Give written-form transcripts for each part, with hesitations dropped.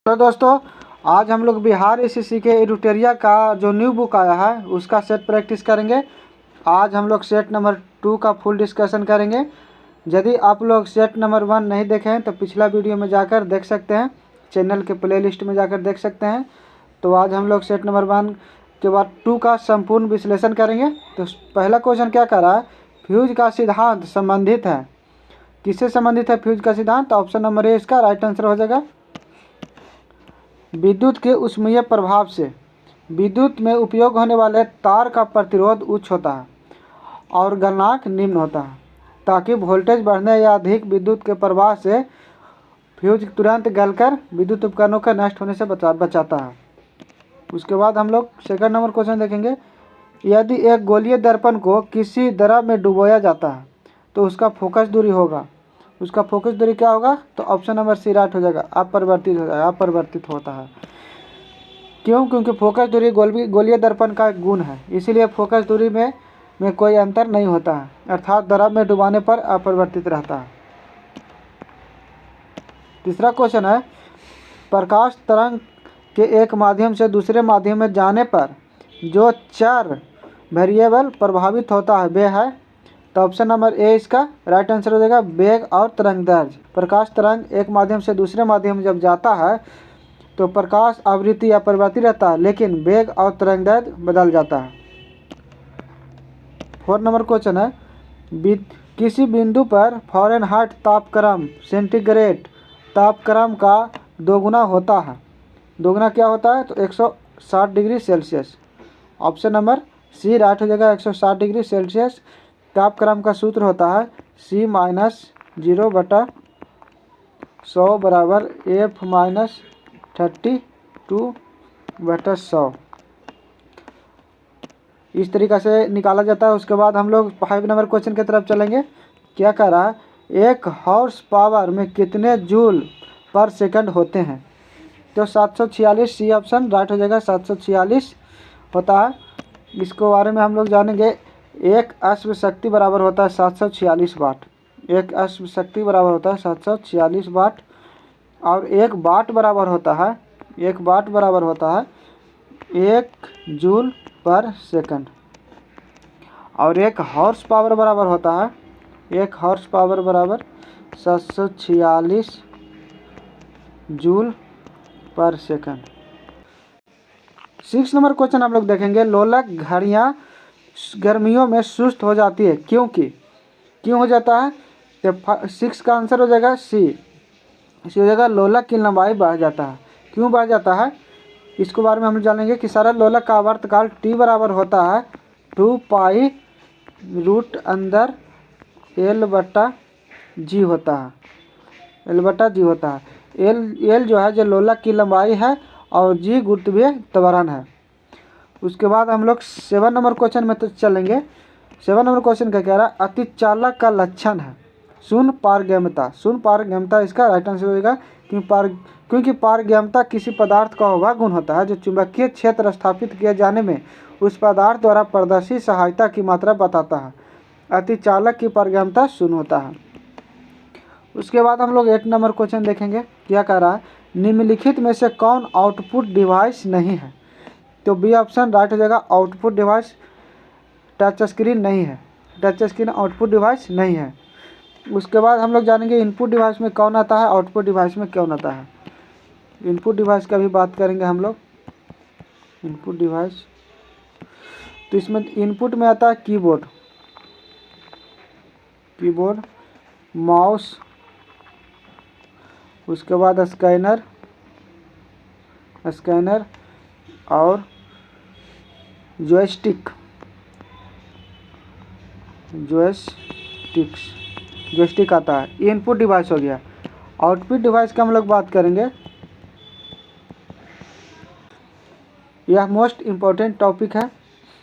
तो दोस्तों आज हम लोग बिहार एसएससी के एडिटोरिया का जो न्यू बुक आया है उसका सेट प्रैक्टिस करेंगे। आज हम लोग सेट नंबर 2 का फुल डिस्कशन करेंगे। यदि आप लोग सेट नंबर 1 नहीं देखे हैं तो पिछला वीडियो में जाकर देख सकते हैं, चैनल के प्लेलिस्ट में जाकर देख सकते हैं। तो आज हम लोग सेट नंबर 1 के बाद 2 का संपूर्ण विश्लेषण करेंगे। तो पहला क्वेश्चन क्या कर रहा है, फ्यूज का सिद्धांत संबंधित है, किससे संबंधित है फ्यूज का सिद्धांत? ऑप्शन नंबर ए इसका राइट आंसर हो जाएगा। विद्युत के ऊष्मीय प्रभाव से विद्युत में उपयोग होने वाले तार का प्रतिरोध उच्च होता है और गलनांक निम्न होता है, ताकि वोल्टेज बढ़ने या अधिक विद्युत के प्रवाह से फ्यूज तुरंत गलकर विद्युत उपकरणों के नष्ट होने से बचाता है। उसके बाद हम लोग सेकंड नंबर क्वेश्चन देखेंगे। यदि एक गोलीय दर्पण को किसी द्रव में डुबोया जाता है तो उसका फोकस दूरी होगा, उसका फोकस दूरी क्या होगा? तो ऑप्शन नंबर सी राइट हो जाएगा, अपरिवर्तित हो जाएगा, अपरिवर्तित होता है। क्यों? क्योंकि फोकस दूरी गोलीय दर्पण का एक गुण है, इसीलिए फोकस दूरी में कोई अंतर नहीं होता है, अर्थात द्रव में डुबाने पर अपरिवर्तित रहता है। तीसरा क्वेश्चन है, प्रकाश तरंग के एक माध्यम से दूसरे माध्यम में जाने पर जो चर वेरिएबल प्रभावित होता है वे है, तो ऑप्शन नंबर ए इसका राइट आंसर हो जाएगा, वेग और तरंग दैर्ध्य। प्रकाश तरंग एक माध्यम से दूसरे माध्यम में जब जाता है तो प्रकाश आवृत्ति अपरिवर्तित रहता है, लेकिन वेग और तरंग दैर्ध्य बदल जाता है। फोर्थ नंबर क्वेश्चन है, किसी बिंदु पर फ़ारेनहाइट तापक्रम सेंटीग्रेड तापक्रम का दोगुना होता है, दोगुना क्या होता है? तो 160 degree Celsius. Option number C right हो जाएगा, 160 डिग्री सेल्सियस। तापक्रम का सूत्र होता है C - 0/100 बराबर F - 32/100, इस तरीक़ा से निकाला जाता है। उसके बाद हम लोग 5 नंबर क्वेश्चन की तरफ चलेंगे। क्या कह रहा है, एक हॉर्स पावर में कितने जूल पर सेकंड होते हैं? तो 746 सी ऑप्शन राइट हो जाएगा, 746 होता है। इसके बारे में हम लोग जानेंगे। एक अश्व शक्ति बराबर होता है 746 वाट, एक अश्व शक्ति बराबर होता है 746 वाट। और एक वाट बराबर होता है, एक वाट बराबर होता है 1 जूल पर सेकंड। और एक हॉर्स पावर बराबर होता है, एक हॉर्स पावर बराबर 746 जूल पर सेकंड। 6 नंबर क्वेश्चन हम लोग देखेंगे। लोलक घड़ियाँ गर्मियों में सुस्त हो जाती है, क्यों हो जाता है? तो 6 का आंसर हो जाएगा सी, इसी हो जाएगा, लोलक की लंबाई बढ़ जाता है। क्यों बढ़ जाता है इसके बारे में हम जानेंगे कि सरल लोलक का आवर्तकाल टी बराबर होता है 2 पाई रूट अंदर L/G होता है, L/G होता है। L जो है जो लोलक की लंबाई है और G गुरुत्वीय त्वरण है। उसके बाद हम लोग 7 नंबर क्वेश्चन में तो चलेंगे। 7 नंबर क्वेश्चन का कह रहा है, अतिचालक का लक्षण है शून्य पारगम्यता। शून्य पारगम्यता इसका राइट आंसर होगा, क्योंकि पारगम्यता किसी पदार्थ का वह गुण होता है जो चुंबकीय क्षेत्र स्थापित किए जाने में उस पदार्थ द्वारा प्रदर्शित सहायता की मात्रा बताता है। अतिचालक की पारगम्यता शून्य होता है। उसके बाद हम लोग 8 नंबर क्वेश्चन देखेंगे। क्या कह रहा है, निम्नलिखित में से कौन आउटपुट डिवाइस नहीं है? तो बी ऑप्शन राइट हो जाएगा, आउटपुट डिवाइस टच स्क्रीन नहीं है, टच स्क्रीन आउटपुट डिवाइस नहीं है। उसके बाद हम लोग जानेंगे इनपुट डिवाइस में कौन आता है, आउटपुट डिवाइस में कौन आता है। इनपुट डिवाइस का भी बात करेंगे हम लोग। इनपुट डिवाइस, तो इसमें इनपुट में आता है कीबोर्ड, माउस, उसके बाद स्कैनर और जॉयस्टिक आता है। ये इनपुट डिवाइस हो गया। आउटपुट डिवाइस का हम लोग बात करेंगे। यह मोस्ट इम्पोर्टेंट टॉपिक है।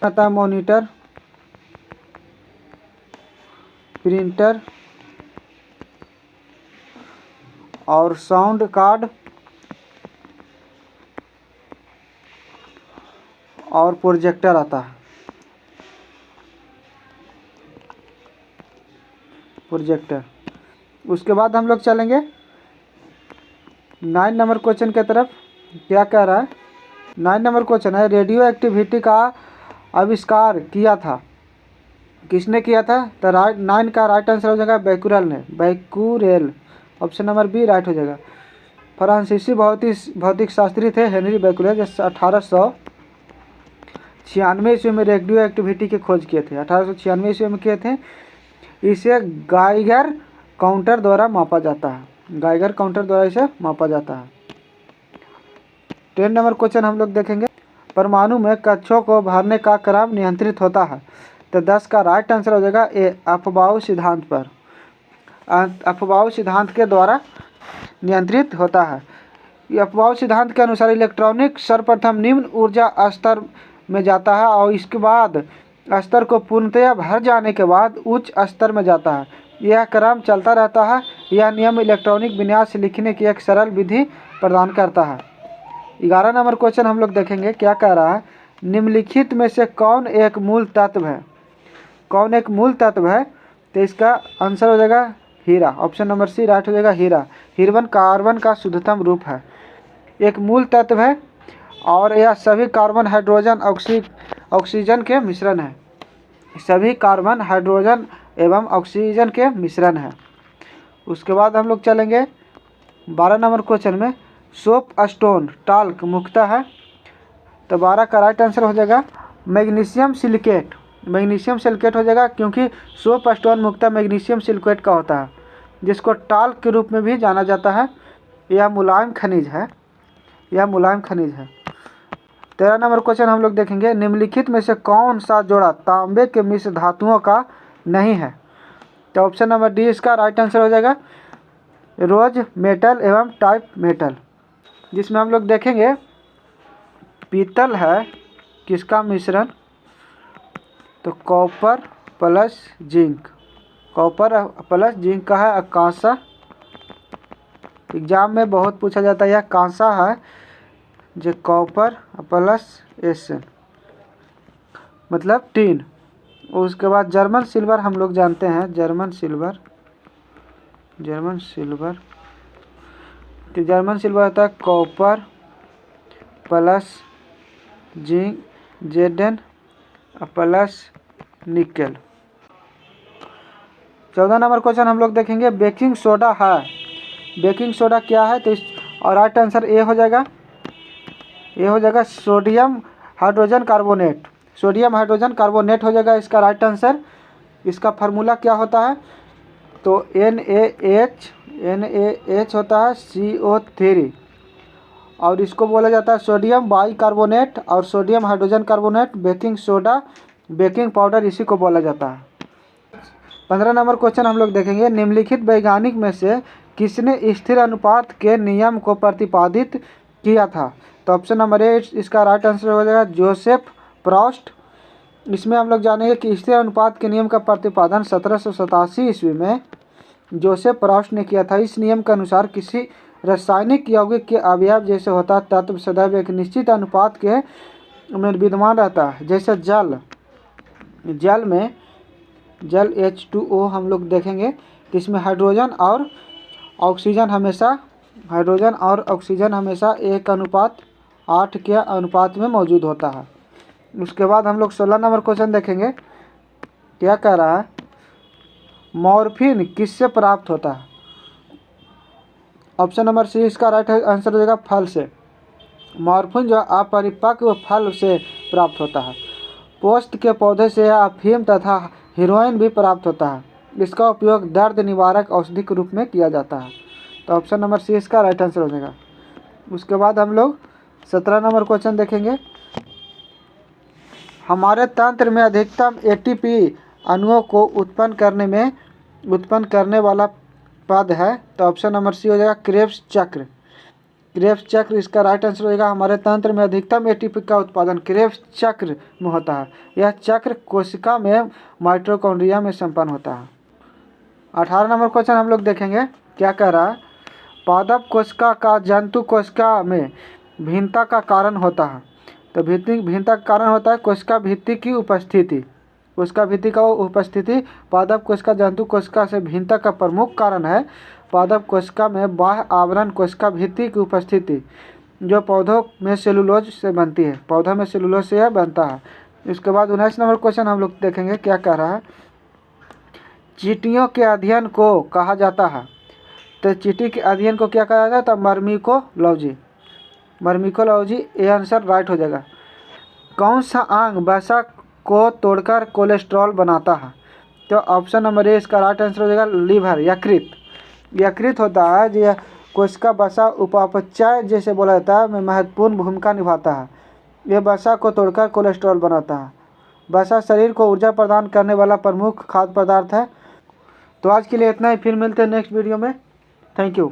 आता है मॉनिटर, प्रिंटर और साउंड कार्ड और प्रोजेक्टर आता है, प्रोजेक्टर। उसके बाद हम लोग चलेंगे 9 नंबर क्वेश्चन की तरफ क्या कह रहा है। 9 नंबर क्वेश्चन है, रेडियो एक्टिविटी का आविष्कार किया था, किसने किया था। तो 9 का राइट आंसर हो जाएगा बैकुरेल ने, बैकुरेल। ऑप्शन नंबर बी राइट हो जाएगा। फ्रांसीसी भौतिक शास्त्री थे हेनरी बैकुरेल, जो 1896 ईस्वी में रेडियो एक्टिविटी की खोज किए थे। 1896 ईस्वी में किए थे। इसे गाइगर काउंटर द्वारा मापा जाता है, गाइगर काउंटर द्वारा इसे मापा जाता है। 10 नंबर क्वेश्चन हम लोग देखेंगे, परमाणु में कक्षों को भरने का क्रम नियंत्रित होता है। तो 10 का राइट आंसर हो जाएगा ए, अफबाऊ सिद्धांत पर, अफबाऊ सिद्धांत के द्वारा नियंत्रित होता है। अफबाऊ सिद्धांत के अनुसार इलेक्ट्रॉनिक सर्वप्रथम निम्न ऊर्जा स्तर में जाता है और इसके बाद स्तर को पूर्णतया भर जाने के बाद उच्च स्तर में जाता है। यह क्रम चलता रहता है। यह नियम इलेक्ट्रॉनिक विन्यास लिखने की एक सरल विधि प्रदान करता है। 11 नंबर क्वेश्चन हम लोग देखेंगे, क्या कह रहा है। निम्नलिखित में से कौन एक मूल तत्व है, कौन एक मूल तत्व है। तो इसका आंसर हो जाएगा हीरा। ऑप्शन नंबर सी राइट हो जाएगा हीरा। हीरा कार्बन का शुद्धतम रूप है, एक मूल तत्व है और यह सभी कार्बन हाइड्रोजन ऑक्सीजन के मिश्रण है, सभी कार्बन हाइड्रोजन एवं ऑक्सीजन के मिश्रण है। उसके बाद हम लोग चलेंगे 12 नंबर क्वेश्चन में, सोप स्टोन टाल्क मुख्यतः है। तो 12 का राइट आंसर हो जाएगा मैग्नीशियम सिलिकेट, मैग्नीशियम सिलिकेट हो जाएगा, क्योंकि सोप स्टोन मुख्यतः मैग्नीशियम सिलिकेट का होता है, जिसको टाल्क के रूप में भी जाना जाता है। यह मुलायम खनिज है, यह मुलायम खनिज है। 13 नंबर क्वेश्चन हम लोग देखेंगे, निम्नलिखित में से कौन सा जोड़ा तांबे के मिश्र धातुओं का नहीं है। तो ऑप्शन नंबर डी इसका राइट आंसर हो जाएगा रोज मेटल एवं टाइप मेटल, जिसमें हम लोग देखेंगे पीतल है किसका मिश्रण। तो copper plus zinc, copper plus zinc का है कांसा। एग्जाम में बहुत पूछा जाता है, यह कांसा है जो कॉपर प्लस एस मतलब टीन। उसके बाद जर्मन सिल्वर हम लोग जानते हैं, जर्मन सिल्वर, जर्मन सिल्वर, तो जर्मन सिल्वर होता है copper plus zinc Z N plus nickel. 14 number question हम लोग देखेंगे, बेकिंग सोडा है, बेकिंग सोडा क्या है। तो इस और राइट आंसर ए हो जाएगा, ये हो जाएगा sodium hydrogen carbonate, sodium hydrogen carbonate हो जाएगा इसका राइट आंसर। इसका फार्मूला क्या होता है। तो NaH होता है CO3 और इसको बोला जाता है सोडियम बाइकार्बोनेट और sodium hydrogen carbonate, baking soda, baking powder, इसी को बोला जाता है। 15 नंबर क्वेश्चन हम लोग देखेंगे, निम्नलिखित वैज्ञानिक में से किसने स्थिर अनुपात के नियम को प्रतिपादित किया था। तो ऑप्शन नंबर ए इसका राइट आंसर हो जाएगा जोसेफ प्रॉस्ट। इसमें हम लोग जानेंगे कि स्थिर अनुपात के नियम का प्रतिपादन 1787 ईस्वी में जोसेफ प्रॉस्ट ने किया था। इस नियम के अनुसार किसी रासायनिक यौगिक के अवयव जैसे होता तत्व सदैव एक निश्चित अनुपात के में विद्यमान रहता है। जैसे जल, जल में जल H2O हम लोग देखेंगे कि इसमें हाइड्रोजन और ऑक्सीजन हमेशा 1:8 के अनुपात में मौजूद होता है। उसके बाद हम लोग 16 नंबर क्वेश्चन देखेंगे, क्या कह रहा है। मॉर्फिन किससे प्राप्त होता है। ऑप्शन नंबर सी इसका राइट आंसर हो जाएगा फल से। मॉर्फिन जो अपरिपक्व फल से प्राप्त होता है। पोस्त के पौधे से अफीम तथा हीरोइन भी प्राप्त होता है। इसका उपयोग दर्द निवारक औषधि के रूप में किया जाता है। तो ऑप्शन नंबर सी इसका राइट आंसर हो जाएगा। उसके बाद हम लोग 17 नंबर क्वेश्चन देखेंगे, हमारे तंत्र में अधिकतम ATP अणुओं को उत्पन्न करने वाला पद है। तो ऑप्शन नंबर सी हो जाएगा क्रेब्स चक्र, क्रेब्स चक्र इसका राइट आंसर हो जाएगा। हमारे तंत्र में अधिकतम ATP का उत्पादन क्रेब्स चक्र में होता है। यह चक्र कोशिका में माइटोकॉन्ड्रिया में संपन्न होता है। 18 नंबर क्वेश्चन हम लोग देखेंगे, क्या कह रहा है। पादप कोशिका का जंतु कोशिका में भिन्नता का कारण होता है। तो भिन्नता का कारण होता है कोशिका भित्ति की उपस्थिति, कोशिका भित्ति का उपस्थिति पादप कोशिका जंतु कोशिका से भिन्नता का प्रमुख कारण है। पादप कोशिका में बाह्य आवरण कोशिका भित्ति की उपस्थिति, जो पौधों में सेलुलोज से बनती है, पौधा में सेलुलोज से यह बनता है। इसके बाद 19 नंबर क्वेश्चन हम लोग देखेंगे क्या कह रहा है। चींटियों के अध्ययन को कहा जाता है, तो चींटी के अध्ययन को क्या कहा जाता है, तो मर्मिकोलॉजी। मर्मिकोलॉजी, ये आंसर राइट हो जाएगा। कौन सा अंग वसा को तोड़कर कोलेस्ट्रॉल बनाता है, तो ऑप्शन नंबर ए इसका राइट आंसर हो जाएगा लीवर, यकृत। यकृत होता है जो कोशिका वसा उपापचय जैसे बोला जाता है में महत्वपूर्ण भूमिका निभाता है। यह वसा को तोड़कर कोलेस्ट्रॉल बनाता है। वसा शरीर को ऊर्जा प्रदान करने वाला प्रमुख खाद्य पदार्थ है। तो आज के लिए इतना ही, फिर मिलते हैं नेक्स्ट वीडियो में। Thank you.